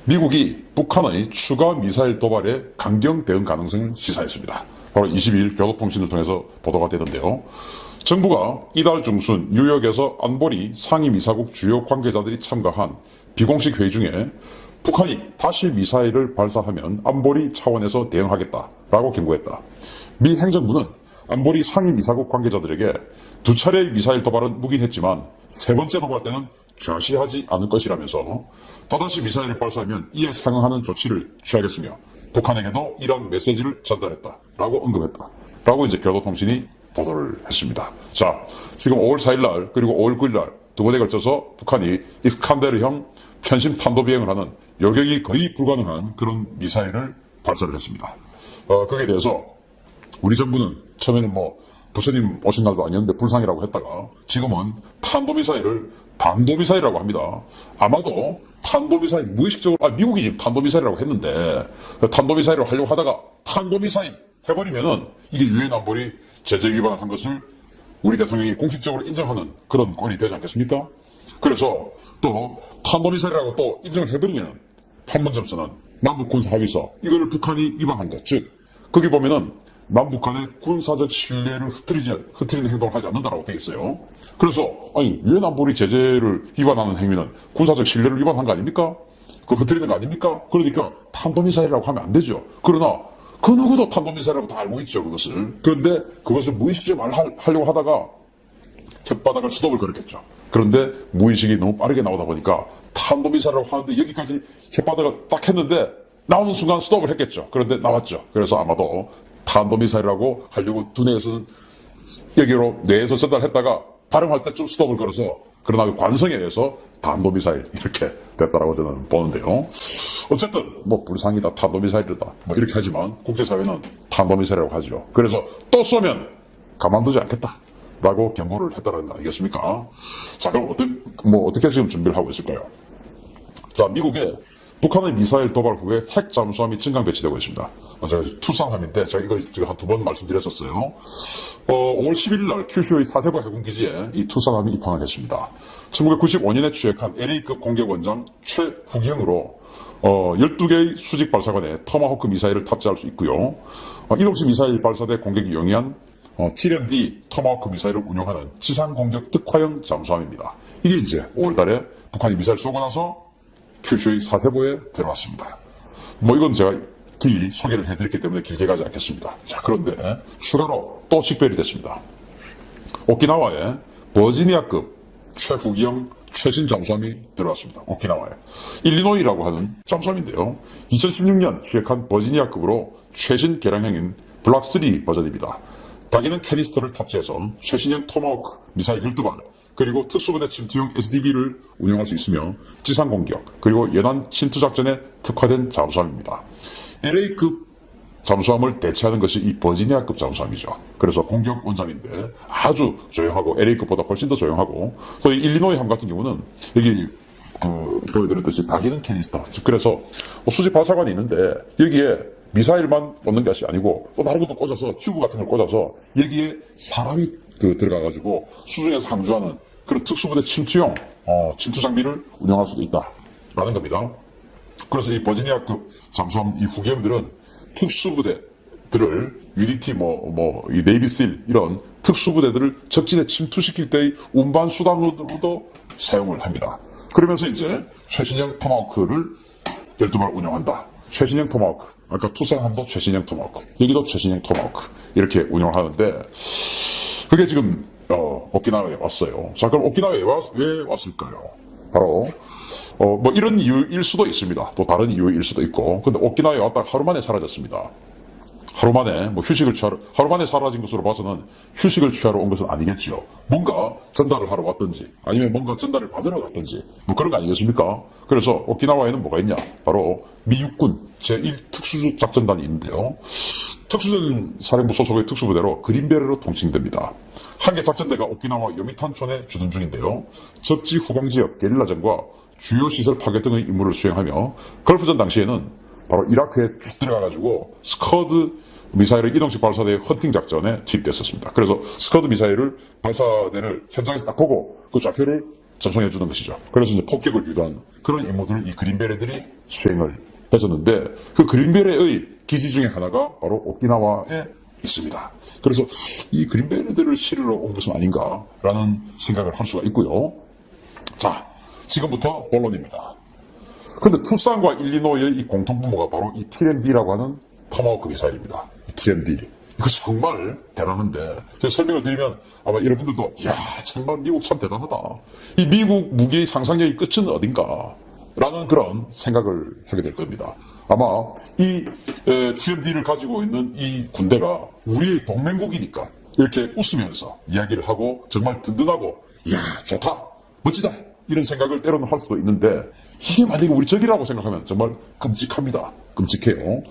미국이 북한의 추가 미사일 도발에 강경 대응 가능성을 시사했습니다. 바로 22일 교도통신을 통해서 보도가 되던데요. 정부가 이달 중순 뉴욕에서 안보리 상임이사국 주요 관계자들이 참가한 비공식 회의 중에 북한이 다시 미사일을 발사하면 안보리 차원에서 대응하겠다라고 경고했다. 미 행정부는 안보리 상임이사국 관계자들에게 두 차례의 미사일 도발은 묵인했지만 세 번째 도발 때는 좌시하지 않을 것이라면서 또다시 미사일을 발사하면 이에 상응하는 조치를 취하겠으며 북한에게도 이런 메시지를 전달했다라고 언급했다. 라고 이제 교도통신이 보도를 했습니다. 자, 지금 5월 4일 날 그리고 5월 9일 날 두 번에 걸쳐서 북한이 이스칸데르형 편심 탄도비행을 하는 요격이 거의 불가능한 그런 미사일을 발사를 했습니다. 거기에 대해서 우리 정부는 처음에는 부처님 오신 날도 아니었는데 불상이라고 했다가 지금은 탄도미사일을 단도미사일이라고 합니다. 아마도 탄도미사일 무의식적으로 미국이 지금 탄도미사일이라고 했는데 탄도미사일을 하려고 하다가 탄도미사일 해버리면은 이게 유엔 안보리 제재 위반을 한 것을 우리 대통령이 공식적으로 인정하는 그런 꼴이 되지 않겠습니까? 그래서 또 탄도미사일이라고 또 인정을 해버리면 판문점선언, 남북군사합의서 이거를 북한이 위반한다. 즉 거기 보면은 남북한의 군사적 신뢰를 흐트리는 행동을 하지 않는다라고 되어 있어요. 그래서 유엔 안보리 제재를 위반하는 행위는 군사적 신뢰를 위반한 거 아닙니까? 그거 흐트리는 거 아닙니까? 그러니까 탄도미사일이라고 하면 안 되죠. 그러나 그 누구도 탄도미사일이라고 다 알고 있죠, 그것을. 그런데 그것을 무의식적으로 하려고 하다가 혓바닥을 스톱을 걸었겠죠. 그런데 무의식이 너무 빠르게 나오다 보니까 탄도미사일이라고 하는데 여기까지 혓바닥을 딱 했는데 나오는 순간 스톱을 했겠죠. 그런데 나왔죠. 그래서 아마도 탄도미사일이라고 하려고 두뇌에서는 여기로 뇌에서 전달했다가 발음할 때 좀 스톱을 걸어서 그러나 관성에 의해서 탄도미사일 이렇게 됐다라고 저는 보는데요. 어쨌든 불상이다 탄도미사일이다 이렇게 하지만 국제사회는 탄도미사일이라고 하죠. 그래서 또 쏘면 가만두지 않겠다라고 경고를 했다는 거 아니겠습니까? 자, 그럼 어떻게 지금 준비를 하고 있을까요? 자, 미국의 북한의 미사일 도발 후에 핵 잠수함이 증강 배치되고 있습니다. 제가 투상함인데 제가 이거 지금 한 두 번 말씀드렸었어요. 5월 11일 날 큐슈의 사세보 해군기지에 이 투상함이 입항을 했습니다. 1995년에 취획한 LA급 공격원장 최후경으로 12개의 수직 발사관에 토마호크 미사일을 탑재할 수 있고요. 이동식 미사일 발사대 공격이 용이한 TMD 토마호크 미사일을 운용하는 지상공격 특화형 잠수함입니다. 이게 이제 5월 달에 북한이 미사일 쏘고 나서 큐슈의 사세보에 들어왔습니다. 이건 제가 길이 소개를 해드렸기 때문에 길게 가지 않겠습니다. 자, 그런데 추가로 또 식별이 됐습니다. 오키나와에 버지니아급 최후기형 최신 잠수함이 들어왔습니다. 오키나와에. 일리노이라고 하는 잠수함인데요. 2016년 취획한 버지니아급으로 최신 개량형인 블락3 버전입니다. 다기능 캐니스터를 탑재해서 최신형 토마호크 미사일 12발 그리고 특수부대 침투용 SDB를 운영할 수 있으며 지상공격 그리고 연안 침투작전에 특화된 잠수함입니다. LA급 잠수함을 대체하는 것이 이 버지니아급 잠수함이죠. 그래서 공격 원잠인데 아주 조용하고 LA급보다 훨씬 더 조용하고 또 일리노이 함 같은 경우는 여기 보여드렸듯이 다기능 캐니스터 그래서 수직 발사관이 있는데 여기에 미사일만 꽂는 것이 아니고 또 다른 것도 꽂아서 튜브 같은 걸 꽂아서 여기에 사람이 들어가가지고 수중에서 항주하는 그런 특수부대 침투용 침투 장비를 운영할 수도 있다라는 겁니다. 그래서 이 버지니아급 잠수함 이 후계형들은 특수부대들을 UDT 이 네이비실 이런 특수부대들을 적진에 침투시킬 때의 운반 수단으로도 사용을 합니다. 그러면서 이제 최신형 토마호크를 12발 운영한다. 최신형 토마호크. 아까 투상함도 최신형 토마호크. 여기도 최신형 토마호크. 이렇게 운영을 하는데 그게 지금 오키나와에 왔어요. 자, 그럼 오키나와에 왜 왔을까요? 바로 이런 이유일 수도 있습니다. 또 다른 이유일 수도 있고. 근데 오키나와에 왔다가 하루 만에 사라졌습니다. 하루 만에 하루 만에 사라진 것으로 봐서는 휴식을 취하러 온 것은 아니겠죠. 뭔가 전달을 하러 왔든지 아니면 뭔가 전달을 받으러 갔든지 그런 거 아니겠습니까? 그래서 오키나와에는 뭐가 있냐? 바로 미 육군 제1특수작전단이 있는데요. 특수전 사령부 소속의 특수부대로 그린베르로 통칭됩니다. 한 개 작전대가 오키나와 요미탄촌에 주둔 중인데요. 적지 후방지역 게릴라전과 주요 시설 파괴 등의 임무를 수행하며 걸프전 당시에는 바로 이라크에 쭉 들어가가지고 스커드 미사일의 이동식 발사대의 헌팅 작전에 투입됐었습니다. 그래서 스커드 미사일을 발사대를 현장에서 딱 보고 그 좌표를 전송해 주는 것이죠. 그래서 이제 폭격을 유도한 그런 임무들을 이 그린베레들이 수행을 했었는데, 그 그린베레의 기지 중에 하나가 바로 오키나와에 있습니다. 그래서 이 그린베레들을 실으러 온 것은 아닌가라는 생각을 할 수가 있고요. 자, 지금부터 본론입니다. 근데 투싼과 일리노이의 이 공통분모가 바로 이 TMD라고 하는 토마호크 미사일입니다. 이 TMD. 이거 정말 대단한데, 제가 설명을 드리면 아마 여러분들도, 이야, 정말 미국 참 대단하다. 이 미국 무기의 상상력의 끝은 어딘가? 라는 그런 생각을 하게 될 겁니다. 아마 이 TMD를 가지고 있는 이 군대가 우리의 동맹국이니까 이렇게 웃으면서 이야기를 하고 정말 든든하고, 이야, 좋다, 멋지다, 이런 생각을 때로는 할 수도 있는데, 이게 만약에 우리 적이라고 생각하면 정말 끔찍합니다. 끔찍해요.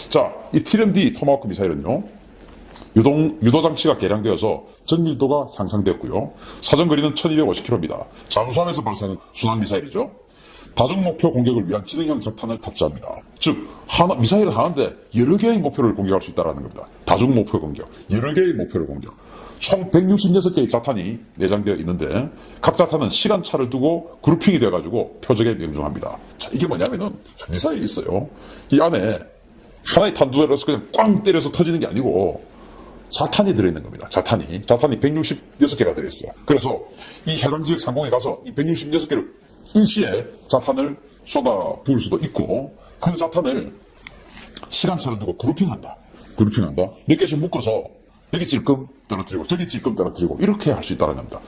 자, 이 TMD 토마호크 미사일은요, 유도 장치가 개량되어서 정밀도가 향상되었고요. 사정거리는 1250km입니다. 잠수함에서 발사하는 순항 미사일이죠. 다중 목표 공격을 위한 지능형 자탄을 탑재합니다. 즉, 미사일은 하나인데 여러 개의 목표를 공격할 수 있다는 겁니다. 다중 목표 공격, 여러 개의 목표를 공격. 총 166개의 자탄이 내장되어 있는데, 각 자탄은 시간차를 두고 그룹핑이 되어가지고 표적에 명중합니다. 자, 이게 뭐냐면은 미사일이 있어요. 이 안에 하나의 탄두들어서 그냥 꽝 때려서 터지는 게 아니고 자탄이 들어있는 겁니다. 자탄이 166개가 들어있어요. 그래서 이 해당 지역 상공에 가서 이 166개를 일시에 자탄을 쏟아 부을 수도 있고, 그 자탄을 시간차를 두고 그룹핑한다. 몇 개씩 묶어서 여기 찔끔 떨어뜨리고 저기 찔끔 떨어뜨리고 이렇게 할 수 있다는 겁니다.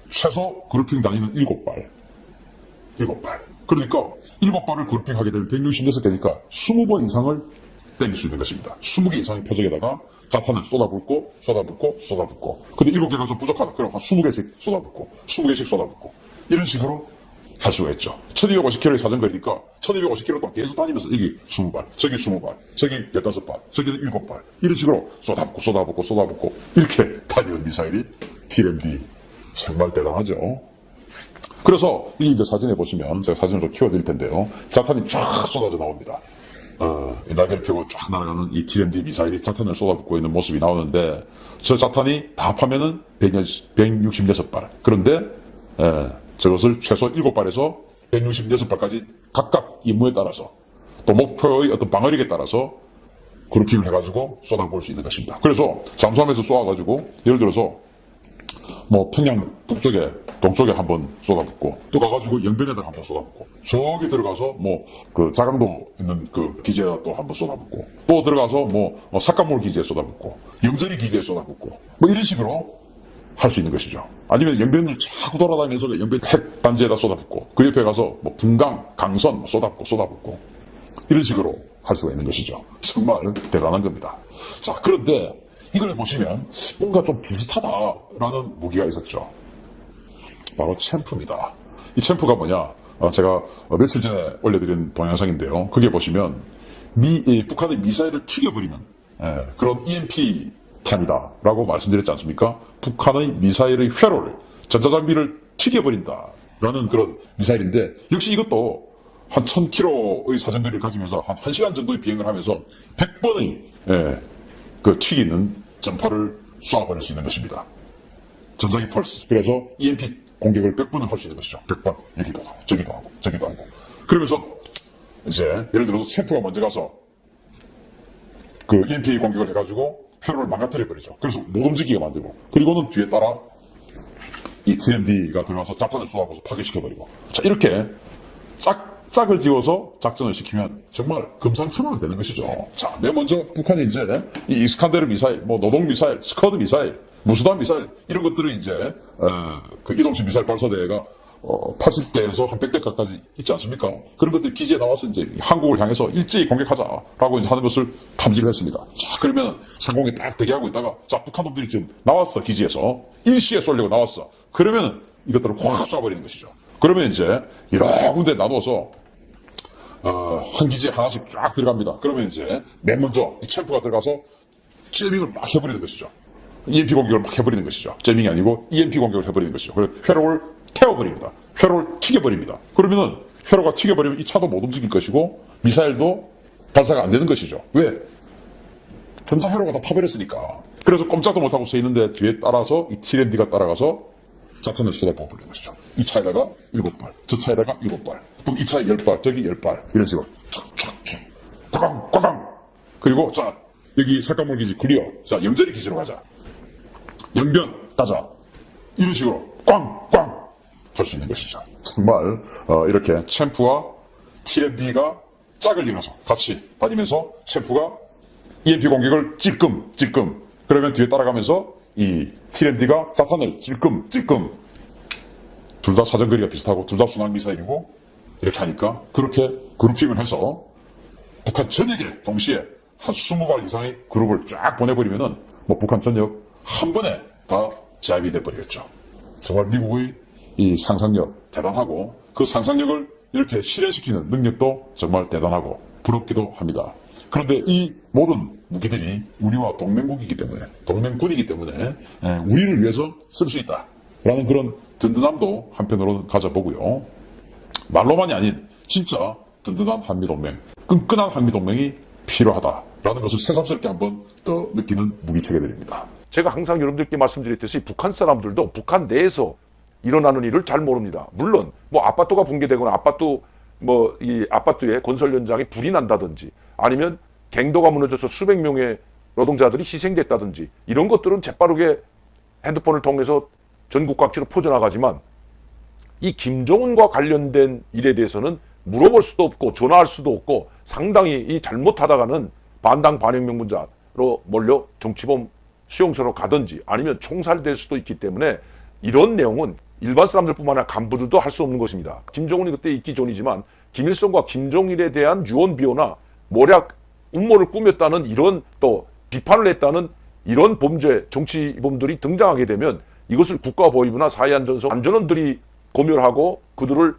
최소 그룹핑 단위는 7발. 그러니까 7발을 그룹핑하게 되면 166개니까 20번 이상을 때릴 수 있는 것입니다. 20개 이상의 표적에다가 자탄을 쏟아붓고. 근데 7개가 좀 부족하다. 그럼 한 20개씩 쏟아붓고, 20개씩 쏟아붓고. 이런 식으로 할 수가 있죠. 1250km의 사정거리니까 1250km 동안 계속 다니면서 여기 20발, 저기 20발, 저기 15발, 저기 7발. 이런 식으로 쏟아붓고. 이렇게 다니는 미사일이 TMD. 정말 대단하죠. 그래서 이 이제 사진에 보시면, 제가 사진을 좀 키워드릴 텐데요. 자탄이 쫙 쏟아져 나옵니다. 날개를 펴고 쫙 날아가는 이 TMD 미사일이 자탄을 쏟아붓고 있는 모습이 나오는데, 저 자탄이 다 합하면은 166발. 그런데, 저것을 최소 7발에서 166발까지 각각 임무에 따라서 또 목표의 어떤 방어력에 따라서 그룹핑을 해가지고 쏟아볼 수 있는 것입니다. 그래서 잠수함에서 쏘아가지고 예를 들어서 뭐 평양 북쪽에 동쪽에 한번 쏟아붓고, 또 가가지고 영변에다가 한번 쏟아붓고, 저기 들어가서 뭐 그 자강도 있는 그 기지에 또 한번 쏟아붓고, 또 들어가서 뭐 삭간몰 기지에 쏟아붓고, 영전이 기지에 쏟아붓고, 뭐 이런 식으로 할 수 있는 것이죠. 아니면 영변을 자꾸 돌아다니면서 영변 핵 단지에다 쏟아붓고, 그 옆에 가서 뭐 분강, 강선 뭐 쏟아붓고 이런 식으로 할 수가 있는 것이죠. 정말 대단한 겁니다. 자, 그런데 이걸 보시면 뭔가 좀 비슷하다라는 무기가 있었죠. 바로 챔프입니다. 이 챔프가 뭐냐? 제가 며칠 전에 올려드린 동영상인데요. 그게 보시면 북한의 미사일을 튀겨버리는 그런 EMP 탄이다라고 말씀드렸지 않습니까? 북한의 미사일의 회로를, 전자장비를 튀겨버린다라는 그런 미사일인데, 역시 이것도 한 1000km의 사정거리를 가지면서 한 1시간 정도의 비행을 하면서 100번의 그 튀기는 전파를 쏴버릴 수 있는 것입니다. 전자기 펄스. 그래서 EMP 공격을 100번을 할 수 있는 것이죠. 100번. 여기도 하고 저기도 하고. 그러면서 이제 예를 들어서 챔프가 먼저 가서 그 EMP 공격을 해가지고 회로를 망가뜨려버리죠. 그래서 못 움직이게 만들고, 그리고는 뒤에 따라 이 TMD가 들어가서 자탄을 쏘아서 파괴시켜버리고. 자, 이렇게 짝을 지어서 작전을 시키면 정말 금상첨화가 되는 것이죠. 자, 맨 먼저 북한이 이제 이 이스칸데르 미사일, 뭐 노동 미사일, 스커드 미사일, 무수단 미사일, 이런 것들은 이제 그 이동식 미사일 발사대가 80대에서 한 100대 가까지 있지 않습니까? 그런 것들이 기지에 나와서 이제 한국을 향해서 일제히 공격하자라고 이제 하는 것을 탐지를 했습니다. 자, 그러면 상공에 딱 대기하고 있다가, 자, 북한 놈들이 지금 나왔어, 기지에서. 일시에 쏘려고 나왔어. 그러면 이것들을 확 쏴버리는 것이죠. 그러면 이제 여러 군데 나눠서 한 기지에 하나씩 쫙 들어갑니다. 그러면 이제 맨 먼저 이 챔프가 들어가서 잼밍을 막 해버리는 것이죠. EMP 공격을 막 해버리는 것이죠. 잼밍이 아니고 EMP 공격을 해버리는 것이죠. 그래서 회로를 태워버립니다. 회로를 튀겨버립니다. 그러면은 회로가 튀겨버리면 이 차도 못 움직일 것이고 미사일도 발사가 안 되는 것이죠. 왜? 전자 회로가 다 타버렸으니까. 그래서 꼼짝도 못하고 서 있는데 뒤에 따라서 이 TMD가 따라가서 자탄을 쏟아부어 버리는 것이죠. 이 차에다가 7발, 저 차에다가 7발, 또 이 차에 10발, 저기 10발, 이런 식으로 촥촥촥, 꽝꽝, 꽝꽝. 그리고 자, 여기 색감물 기지 클리어. 자, 영절이 기지로 가자. 영변 가자. 이런 식으로 꽝꽝 할 수 있는 것이죠. 정말 이렇게 챔프와 TMD가 짝을 이뤄서 같이 다니면서 챔프가 EMP 공격을 찔끔 그러면 뒤에 따라가면서 이 TMD가 자탄을 찔끔 둘 다 사정거리가 비슷하고 둘 다 순항 미사일이고 이렇게 하니까 그렇게 그룹핑을 해서 북한 전역에 동시에 한 20발 이상의 그룹을 쫙 보내버리면은 뭐 북한 전역 한 번에 다 제압이 돼버리겠죠. 정말 미국의 이 상상력 대단하고 그 상상력을 이렇게 실현시키는 능력도 정말 대단하고 부럽기도 합니다. 그런데 이 모든 무기들이 우리와 동맹국이기 때문에 동맹군이기 때문에 우리를 위해서 쓸 수 있다라는 그런 든든함도 한편으로는 가져보고요. 말로만이 아닌 진짜 든든한 한미동맹, 끈끈한 한미동맹이 필요하다라는 것을 새삼스럽게 한번 더 느끼는 무기체계들입니다. 제가 항상 여러분들께 말씀드렸듯이 북한 사람들도 북한 내에서 일어나는 일을 잘 모릅니다. 물론 뭐 아파트가 붕괴되거나 이 아파트의 건설 현장에 불이 난다든지 아니면 갱도가 무너져서 수백 명의 노동자들이 희생됐다든지 이런 것들은 재빠르게 핸드폰을 통해서 전국 각지로 퍼져나가지만 이 김정은과 관련된 일에 대해서는 물어볼 수도 없고 전화할 수도 없고 상당히 이 잘못하다가는 반당 반혁명분자로 몰려 정치범 수용소로 가든지 아니면 총살될 수도 있기 때문에 이런 내용은 일반 사람들뿐만 아니라 간부들도 할 수 없는 것입니다. 김정은이 그때 있기 전이지만 김일성과 김정일에 대한 유언 비어나 모략 음모를 꾸몄다는 이런 또 비판을 했다는 이런 범죄 정치범들이 등장하게 되면 이것을 국가보위부나 사회안전성 안전원들이 검열하고 그들을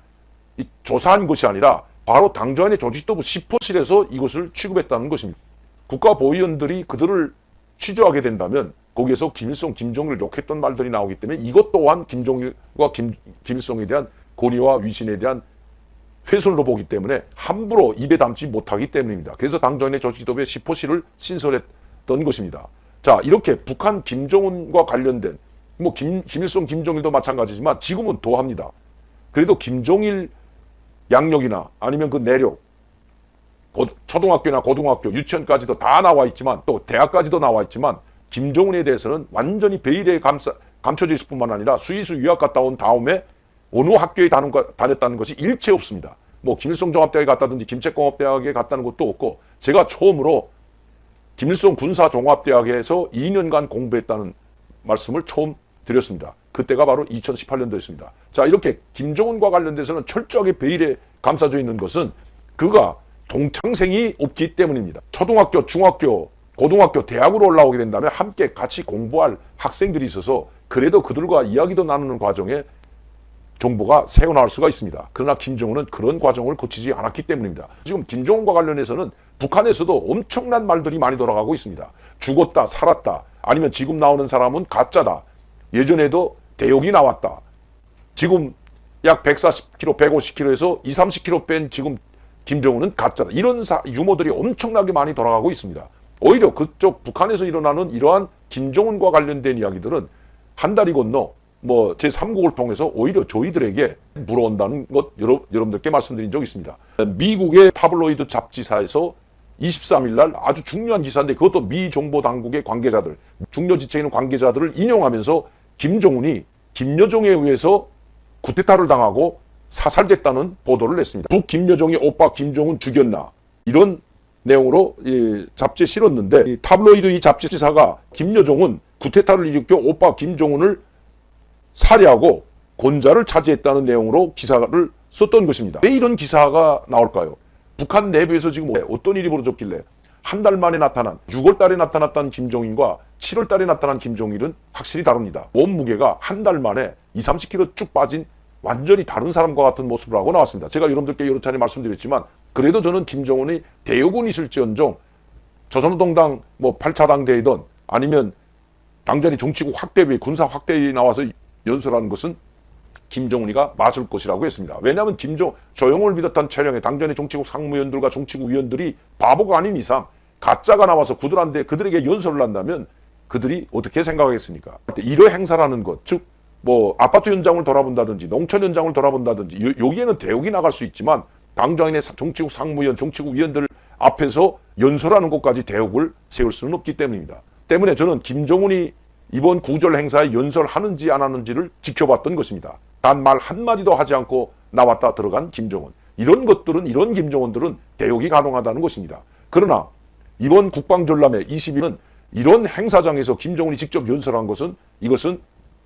조사한 것이 아니라 바로 당좌인의 조직도부 10호실에서 이것을 취급했다는 것입니다. 국가보위원들이 그들을 취조하게 된다면 거기에서 김일성, 김정일을 욕했던 말들이 나오기 때문에 이것 또한 김정일과 김일성에 대한 권위와 위신에 대한 훼손으로 보기 때문에 함부로 입에 담지 못하기 때문입니다. 그래서 당전의 조직도부의 10호실을 신설했던 것입니다. 자, 이렇게 북한 김정은과 관련된 뭐 김일성, 김정일도 마찬가지지만 지금은 더합니다. 그래도 김정일 양력이나 아니면 그 내력 초등학교나 고등학교, 유치원까지도 다 나와 있지만 또 대학까지도 나와 있지만 김정은에 대해서는 완전히 베일에 감춰져 있을 뿐만 아니라 스위스 유학 갔다 온 다음에 어느 학교에 다녔다는 것이 일체 없습니다. 뭐 김일성 종합대학에 갔다든지 김책공업대학에 갔다는 것도 없고 제가 처음으로 김일성 군사종합대학에서 2년간 공부했다는 말씀을 처음 드렸습니다. 그때가 바로 2018년도였습니다. 자, 이렇게 김정은과 관련돼서는 철저하게 베일에 감싸져 있는 것은 그가 동창생이 없기 때문입니다. 초등학교, 중학교, 고등학교, 대학으로 올라오게 된다면 함께 같이 공부할 학생들이 있어서 그래도 그들과 이야기도 나누는 과정에 정보가 새어나올 수가 있습니다. 그러나 김정은은 그런 과정을 거치지 않았기 때문입니다. 지금 김정은과 관련해서는 북한에서도 엄청난 말들이 많이 돌아가고 있습니다. 죽었다, 살았다, 아니면 지금 나오는 사람은 가짜다. 예전에도 대역이 나왔다. 지금 약 140kg, 150kg에서 20, 30kg 뺀 지금 김정은은 가짜다. 이런 유머들이 엄청나게 많이 돌아가고 있습니다. 오히려 그쪽 북한에서 일어나는 이러한 김정은과 관련된 이야기들은 한 달이 건너 뭐 제3국을 통해서 오히려 저희들에게 물어온다는 것 여러분들께 말씀드린 적이 있습니다. 미국의 타블로이드 잡지사에서 23일 날 아주 중요한 기사인데 그것도 미 정보 당국의 관계자들, 중요 지체에 있는 관계자들을 인용하면서 김정은이 김여정에 의해서 쿠데타를 당하고 사살됐다는 보도를 냈습니다. 북김여정이 오빠 김정은 죽였나 이런 내용으로 잡지에 실었는데 이 타블로이드 이 잡지사가 김여정은 쿠데타를 일으켜 오빠 김정은을 살해하고 권좌를 차지했다는 내용으로 기사를 썼던 것입니다. 왜 이런 기사가 나올까요? 북한 내부에서 지금 어떤 일이 벌어졌길래 한 달 만에 나타난 6월 달에 나타났던 김정일과 7월 달에 나타난 김정일은 확실히 다릅니다. 몸무게가 한 달 만에 20, 30kg 쭉 빠진 완전히 다른 사람과 같은 모습을 하고 나왔습니다. 제가 여러분들께 여러 차례 말씀드렸지만 그래도 저는 김정은이 대역은 있을지언정 조선노동당 뭐 8차 당대이든 아니면 당전이 정치국 확대회, 군사 확대회에 나와서 연설하는 것은 김정은이가 맞을 것이라고 했습니다. 왜냐하면 조영을 비롯한 촬영에 당전의 정치국 상무위원들과 정치국 위원들이 바보가 아닌 이상 가짜가 나와서 그들에게 연설을 한다면 그들이 어떻게 생각하겠습니까? 이러 행사라는 것, 즉 뭐 아파트 현장을 돌아본다든지 농촌 현장을 돌아본다든지 여기에는 대역이 나갈 수 있지만 당장의 정치국 상무위원, 정치국 위원들 앞에서 연설하는 것까지 대역을 세울 수는 없기 때문입니다. 때문에 저는 김정은이 이번 구절 행사에 연설하는지 안 하는지를 지켜봤던 것입니다. 단 말 한마디도 하지 않고 나왔다 들어간 김정은. 이런 김정은들은 대역이 가능하다는 것입니다. 그러나 이번 국방전람회 20일은 이런 행사장에서 김정은이 직접 연설한 것은 이것은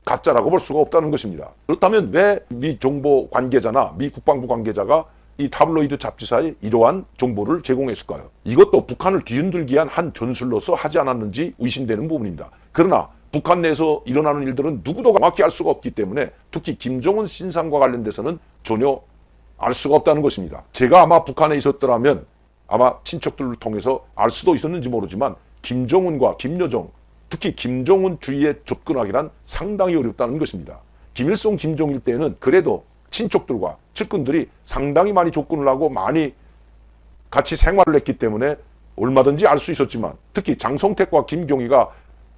가짜라고 볼 수가 없다는 것입니다. 그렇다면 왜 미 정보 관계자나 미 국방부 관계자가 이 타블로이드 잡지사에 이러한 정보를 제공했을까요? 이것도 북한을 뒤흔들기 위한 한 전술로서 하지 않았는지 의심되는 부분입니다. 그러나 북한 내에서 일어나는 일들은 누구도 정확히 알 수가 없기 때문에 특히 김정은 신상과 관련돼서는 전혀 알 수가 없다는 것입니다. 제가 아마 북한에 있었더라면 아마 친척들을 통해서 알 수도 있었는지 모르지만 김정은과 김여정, 특히 김정은 주위에 접근하기란 상당히 어렵다는 것입니다. 김일성, 김정일 때는 그래도 친척들과 측근들이 상당히 많이 접근을 하고 많이 같이 생활을 했기 때문에 얼마든지 알 수 있었지만 특히 장성택과 김경희가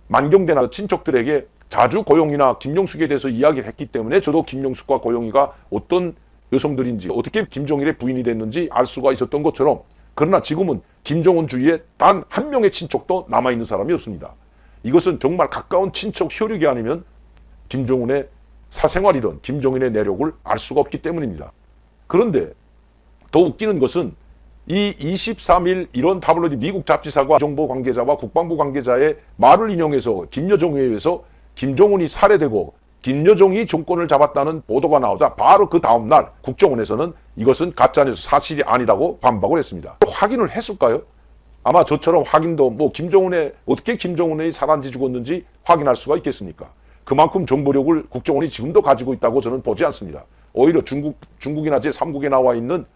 만경대나 친척들에게 자주 고용이나 김영숙에 대해서 이야기를 했기 때문에 저도 김영숙과 고용이가 어떤 여성들인지 어떻게 김정일의 부인이 됐는지 알 수가 있었던 것처럼 그러나 지금은 김정은 주위에 단 한 명의 친척도 남아있는 사람이 없습니다. 이것은 정말 가까운 친척 혈육이 아니면 김정은의 사생활이든 김정은의 내력을 알 수가 없기 때문입니다. 그런데 더 웃기는 것은 이 23일 이런 타블로이드 미국 잡지사가 정보 관계자와 국방부 관계자의 말을 인용해서 김여정에 의해서 김정은이 살해되고 김여정이 정권을 잡았다는 보도가 나오자 바로 그 다음날 국정원에서는 이것은 가짜뉴스 사실이 아니다고 반박을 했습니다. 확인을 했을까요? 아마 저처럼 확인도 어떻게 김정은이 살았는지 죽었는지 확인할 수가 있겠습니까? 그만큼 정보력을 국정원이 지금도 가지고 있다고 저는 보지 않습니다. 오히려 중국이나 제3국에 나와 있는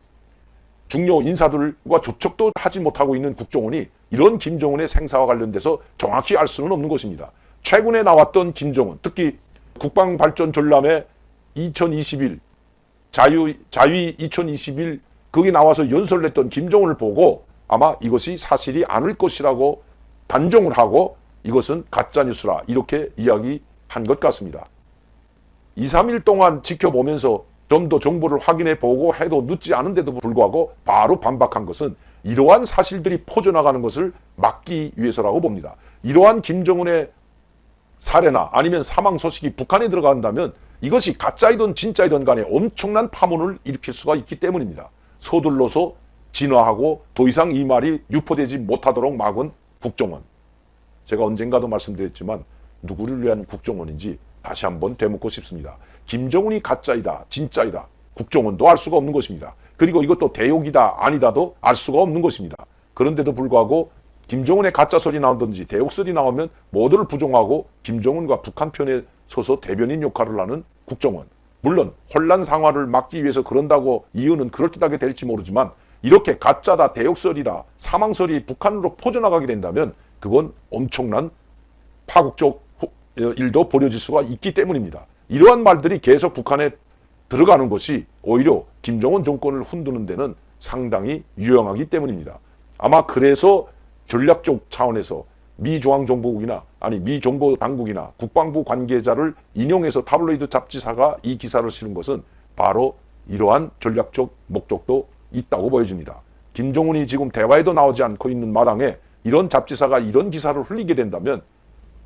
중요 인사들과 접촉도 하지 못하고 있는 국정원이 이런 김정은의 생사와 관련돼서 정확히 알 수는 없는 것입니다. 최근에 나왔던 김정은, 특히 국방발전 전람회 2021, 자위 2021 거기 나와서 연설했던 김정은을 보고 아마 이것이 사실이 아닐 것이라고 단정을 하고 이것은 가짜뉴스라 이렇게 이야기한 것 같습니다. 2, 3일 동안 지켜보면서 좀 더 정보를 확인해 보고 해도 늦지 않은데도 불구하고 바로 반박한 것은 이러한 사실들이 퍼져나가는 것을 막기 위해서라고 봅니다. 이러한 김정은의 살해나 아니면 사망 소식이 북한에 들어간다면 이것이 가짜이든 진짜이든 간에 엄청난 파문을 일으킬 수가 있기 때문입니다. 서둘러서 진화하고 더 이상 이 말이 유포되지 못하도록 막은 국정원. 제가 언젠가도 말씀드렸지만 누구를 위한 국정원인지 다시 한번 되묻고 싶습니다. 김정은이 가짜이다, 진짜이다. 국정원도 알 수가 없는 것입니다. 그리고 이것도 대역이다, 아니다도 알 수가 없는 것입니다. 그런데도 불구하고 김정은의 가짜설이 나오든지 대역설이 나오면 모두를 부정하고 김정은과 북한 편에 서서 대변인 역할을 하는 국정원. 물론 혼란 상황을 막기 위해서 그런다고 이유는 그럴듯하게 될지 모르지만 이렇게 가짜다, 대역설이다, 사망설이 북한으로 퍼져나가게 된다면 그건 엄청난 파국적 일도 벌어질 수가 있기 때문입니다. 이러한 말들이 계속 북한에 들어가는 것이 오히려 김정은 정권을 흔드는 데는 상당히 유용하기 때문입니다. 아마 그래서 전략적 차원에서 미 중앙정보국이나 아니 미 정보당국이나 국방부 관계자를 인용해서 타블로이드 잡지사가 이 기사를 실은 것은 바로 이러한 전략적 목적도 있다고 보여집니다. 김정은이 지금 대화에도 나오지 않고 있는 마당에 이런 잡지사가 이런 기사를 흘리게 된다면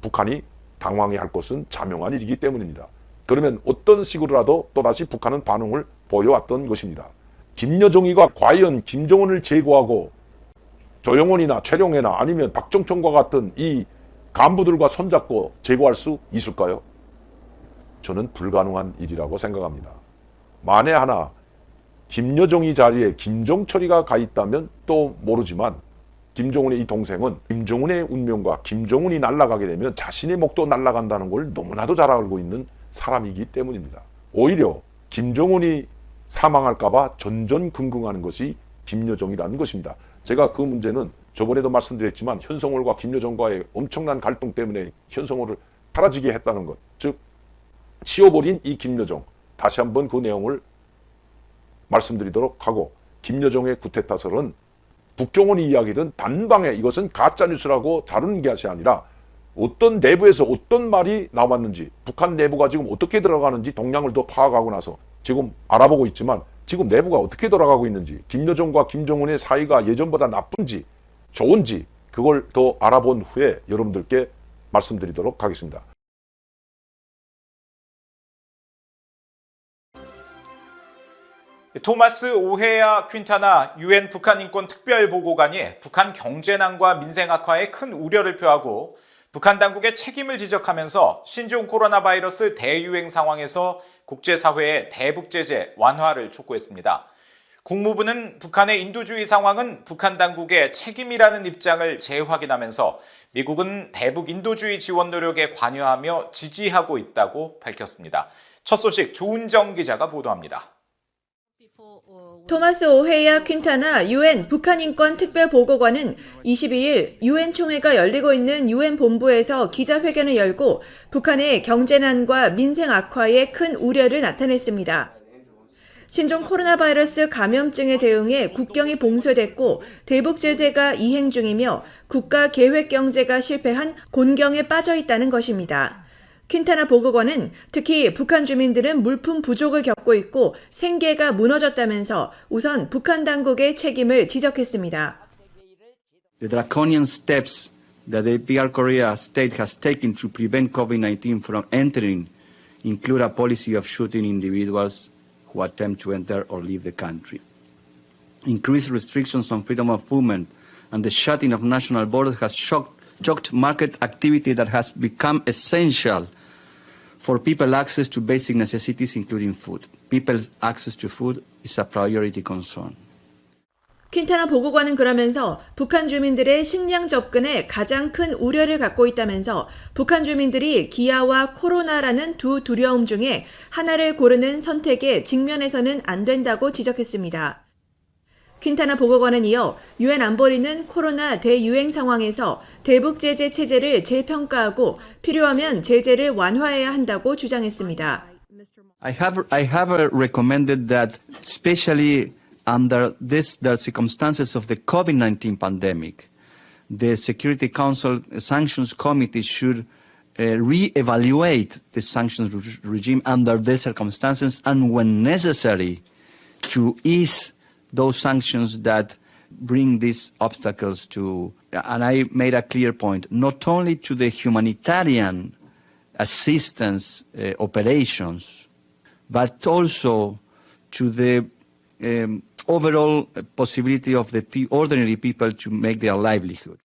북한이 당황해야 할 것은 자명한 일이기 때문입니다. 그러면 어떤 식으로라도 또다시 북한은 반응을 보여왔던 것입니다. 김여정이가 과연 김정은을 제거하고 조영원이나 최룡해나 아니면 박정천과 같은 이 간부들과 손잡고 제거할 수 있을까요? 저는 불가능한 일이라고 생각합니다. 만에 하나 김여정이 자리에 김정철이가 가 있다면 또 모르지만 김정은의 이 동생은 김정은의 운명과 김정은이 날아가게 되면 자신의 목도 날아간다는 걸 너무나도 잘 알고 있는 사람이기 때문입니다. 오히려 김정은이 사망할까봐 전전긍긍하는 것이 김여정이라는 것입니다. 제가 그 문제는 저번에도 말씀드렸지만 현성월과 김여정과의 엄청난 갈등 때문에 현성월을 사라지게 했다는 것, 즉 치워버린 이 김여정, 다시 한번 그 내용을 말씀드리도록 하고, 김여정의 구테타설은 국정원이 이야기든 단방에 이것은 가짜뉴스라고 다루는 것이 아니라 어떤 내부에서 어떤 말이 나왔는지, 북한 내부가 지금 어떻게 들어가는지 동향을 더 파악하고 나서 지금 알아보고 있지만 지금 내부가 어떻게 돌아가고 있는지, 김여정과 김정은의 사이가 예전보다 나쁜지 좋은지 그걸 더 알아본 후에 여러분들께 말씀드리도록 하겠습니다. 토마스 오헤야 퀸타나 유엔 북한 인권 특별보고관이 북한 경제난과 민생 악화에 큰 우려를 표하고 북한 당국의 책임을 지적하면서 신종 코로나 바이러스 대유행 상황에서 국제사회의 대북 제재 완화를 촉구했습니다. 국무부는 북한의 인도주의 상황은 북한 당국의 책임이라는 입장을 재확인하면서 미국은 대북 인도주의 지원 노력에 관여하며 지지하고 있다고 밝혔습니다. 첫 소식 조은정 기자가 보도합니다. 토마스 오헤야 퀸타나 유엔 북한 인권 특별보고관은 22일 유엔 총회가 열리고 있는 유엔 본부에서 기자회견을 열고 북한의 경제난과 민생 악화에 큰 우려를 나타냈습니다. 신종 코로나 바이러스 감염증에 대응해 국경이 봉쇄됐고 대북 제재가 이행 중이며 국가 계획 경제가 실패한 곤경에 빠져 있다는 것입니다. 퀸타나 보고관은 특히 북한 주민들은 물품 부족을 겪고 있고 생계가 무너졌다면서 우선 북한 당국의 책임을 지적했습니다. The draconian steps that the APR Korea state has taken to prevent COVID-19 from entering include a policy of shooting individuals who attempt to enter or leave the country. Increased restrictions on freedom of movement and the shutting of national borders has choked market activity that has become essential for people access to basic necessities, including food. People's access to food is a priority concern. 퀸타나 보고관은 그러면서 북한 주민들의 식량 접근에 가장 큰 우려를 갖고 있다면서 북한 주민들이 기아와 코로나라는 두 두려움 중에 하나를 고르는 선택에 직면해서는 안 된다고 지적했습니다. 퀸타나 보고관은 이어 유엔 안보리는 코로나 대유행 상황에서 대북 제재 체제를 재평가하고 필요하면 제재를 완화해야 한다고 주장했습니다. I have recommended that, especially under the circumstances of the COVID-19 pandemic, the Security Council Sanctions Committee should re-evaluate the sanctions regime under these circumstances and, when necessary, to ease those sanctions that bring these obstacles to, and I made a clear point, not only to the humanitarian assistance operations, but also to the overall possibility of the ordinary people to make their livelihood.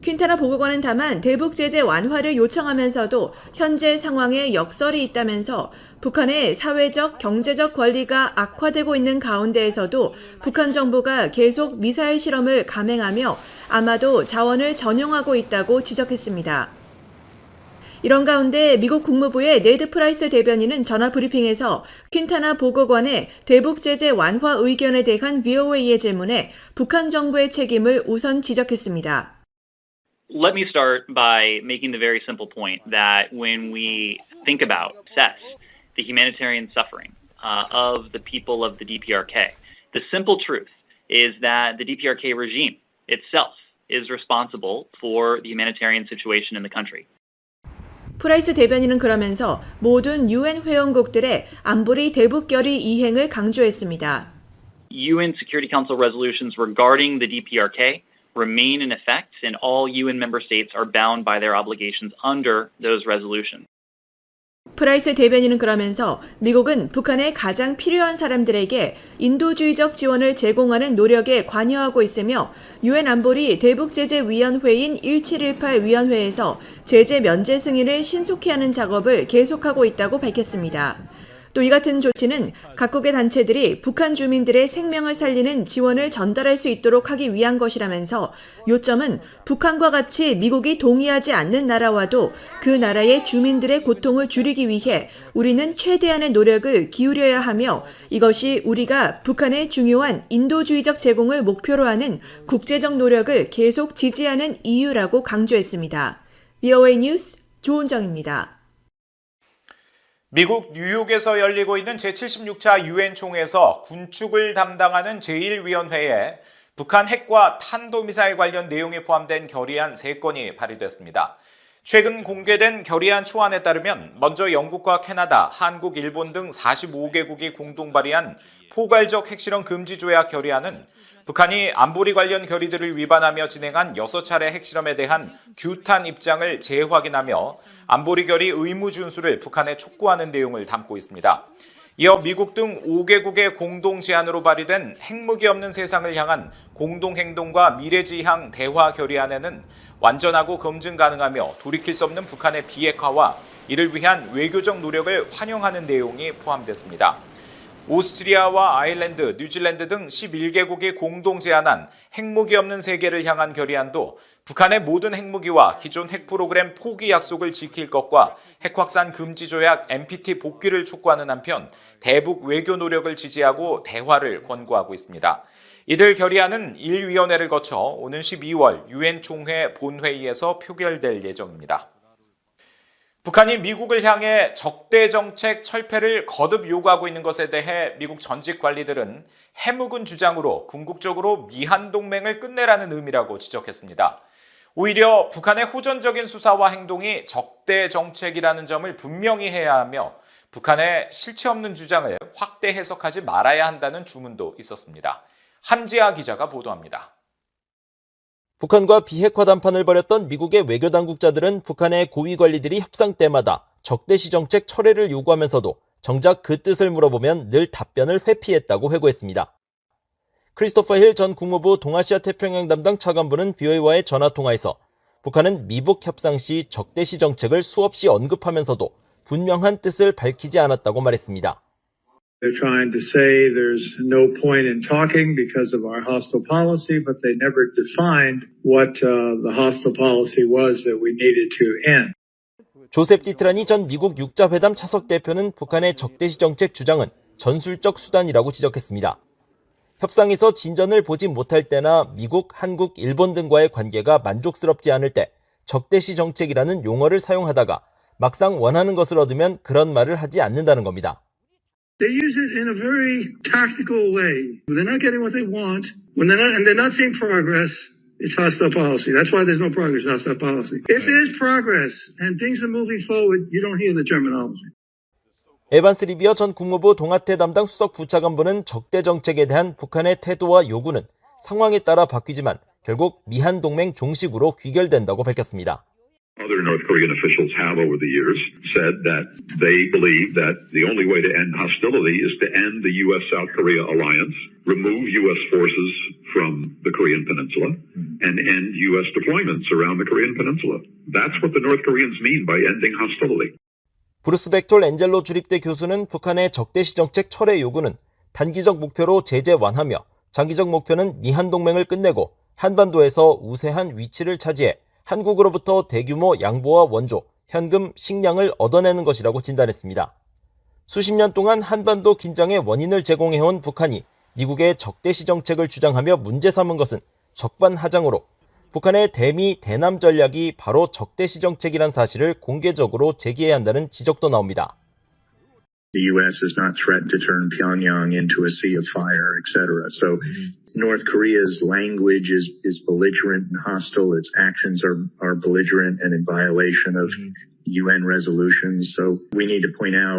퀸타나 보고관은 다만 대북 제재 완화를 요청하면서도 현재 상황에 역설이 있다면서 북한의 사회적, 경제적 권리가 악화되고 있는 가운데에서도 북한 정부가 계속 미사일 실험을 감행하며 아마도 자원을 전용하고 있다고 지적했습니다. 이런 가운데 미국 국무부의 네드 프라이스 대변인은 전화 브리핑에서 퀸타나 보고관의 대북 제재 완화 의견에 대한 VOA의 질문에 북한 정부의 책임을 우선 지적했습니다. Let me start by making the very simple point that when we think about, assess the humanitarian suffering of the people of the DPRK, the simple truth is that the DPRK regime itself is responsible for the humanitarian situation in the country. 프라이스 대변인은 그러면서 모든 유엔 회원국들의 안보리 대북 결의 이행을 강조했습니다. UN Security Council resolutions regarding the DPRK remain in effect, and all UN member states are bound by their obligations under those resolutions. 프라이스 대변인은 그러면서 미국은 북한에 가장 필요한 사람들에게 인도주의적 지원을 제공하는 노력에 관여하고 있으며 유엔 안보리 대북제재위원회인 1718 위원회에서 제재 면제 승인을 신속히 하는 작업을 계속하고 있다고 밝혔습니다. 또 이 같은 조치는 각국의 단체들이 북한 주민들의 생명을 살리는 지원을 전달할 수 있도록 하기 위한 것이라면서 요점은 북한과 같이 미국이 동의하지 않는 나라와도 그 나라의 주민들의 고통을 줄이기 위해 우리는 최대한의 노력을 기울여야 하며 이것이 우리가 북한의 중요한 인도주의적 제공을 목표로 하는 국제적 노력을 계속 지지하는 이유라고 강조했습니다. VOA 뉴스 조은정입니다. 미국 뉴욕에서 열리고 있는 제76차 유엔 총회에서 군축을 담당하는 제1위원회에 북한 핵과 탄도미사일 관련 내용이 포함된 결의안 3건이 발의됐습니다. 최근 공개된 결의안 초안에 따르면 먼저 영국과 캐나다, 한국, 일본 등 45개국이 공동 발의한 포괄적 핵실험 금지 조약 결의안은 북한이 안보리 관련 결의들을 위반하며 진행한 6차례 핵실험에 대한 규탄 입장을 재확인하며 안보리 결의 의무 준수를 북한에 촉구하는 내용을 담고 있습니다. 이어 미국 등 5개국의 공동 제안으로 발의된 핵무기 없는 세상을 향한 공동행동과 미래지향 대화 결의안에는 완전하고 검증 가능하며 돌이킬 수 없는 북한의 비핵화와 이를 위한 외교적 노력을 환영하는 내용이 포함됐습니다. 오스트리아와 아일랜드, 뉴질랜드 등 11개국이 공동 제안한 핵무기 없는 세계를 향한 결의안도 북한의 모든 핵무기와 기존 핵 프로그램 포기 약속을 지킬 것과 핵 확산 금지 조약 NPT 복귀를 촉구하는 한편 대북 외교 노력을 지지하고 대화를 권고하고 있습니다. 이들 결의안은 1위원회를 거쳐 오는 12월 유엔 총회 본회의에서 표결될 예정입니다. 북한이 미국을 향해 적대 정책 철폐를 거듭 요구하고 있는 것에 대해 미국 전직 관리들은 해묵은 주장으로 궁극적으로 미한 동맹을 끝내라는 의미라고 지적했습니다. 오히려 북한의 호전적인 수사와 행동이 적대 정책이라는 점을 분명히 해야 하며 북한의 실체 없는 주장을 확대 해석하지 말아야 한다는 주문도 있었습니다. 한지아 기자가 보도합니다. 북한과 비핵화 담판을 벌였던 미국의 외교 당국자들은 북한의 고위 관리들이 협상 때마다 적대시 정책 철회를 요구하면서도 정작 그 뜻을 물어보면 늘 답변을 회피했다고 회고했습니다. 크리스토퍼 힐 전 국무부 동아시아 태평양 담당 차관부는 VOA와의 전화통화에서 북한은 미북 협상 시 적대시 정책을 수없이 언급하면서도 분명한 뜻을 밝히지 않았다고 말했습니다. They're trying to say there's no point in talking because of our hostile policy, but they never defined what the hostile policy was that we needed to end. 조셉 디트라니 전 미국 육자회담 차석 대표는 북한의 적대시 정책 주장은 전술적 수단이라고 지적했습니다. 협상에서 진전을 보지 못할 때나 미국, 한국, 일본 등과의 관계가 만족스럽지 않을 때 적대시 정책이라는 용어를 사용하다가 막상 원하는 것을 얻으면 그런 말을 하지 않는다는 겁니다. They use it in a very tactical way. When they're not getting what they want, and they're not seeing progress, it's hostile policy. That's why there's no progress, hostile policy. If there's progress and things are moving forward, you don't hear the terminology. 에반스 리비어 전 국무부 동아태 담당 수석 부차관보는 적대 정책에 대한 북한의 태도와 요구는 상황에 따라 바뀌지만 결국 미한 동맹 종식으로 귀결된다고 밝혔습니다. Other North Korean officials have over the years said that they believe that the only way to end hostility is to end the U.S.-South Korea alliance, remove U.S. forces from the Korean Peninsula, and end U.S. deployments around the Korean Peninsula. That's what the North Koreans mean by ending hostility. 브루스 벡톨 엔젤로 주립대 교수는 북한의 적대시 정책 철회 요구는 단기적 목표로 제재 완화며 장기적 목표는 미한 동맹을 끝내고 한반도에서 우세한 위치를 차지해 한국으로부터 대규모 양보와 원조, 현금, 식량을 얻어내는 것이라고 진단했습니다. 수십 년 동안 한반도 긴장의 원인을 제공해온 북한이 미국의 적대시 정책을 주장하며 문제 삼은 것은 적반하장으로 북한의 대미, 대남 전략이 바로 적대시 정책이란 사실을 공개적으로 제기해야 한다는 지적도 나옵니다. The U.S. has not threatened to turn Pyongyang into a sea of fire, etc. So North Korea's language is belligerent and hostile. Its actions are belligerent and in violation of UN resolutions. So we need to point out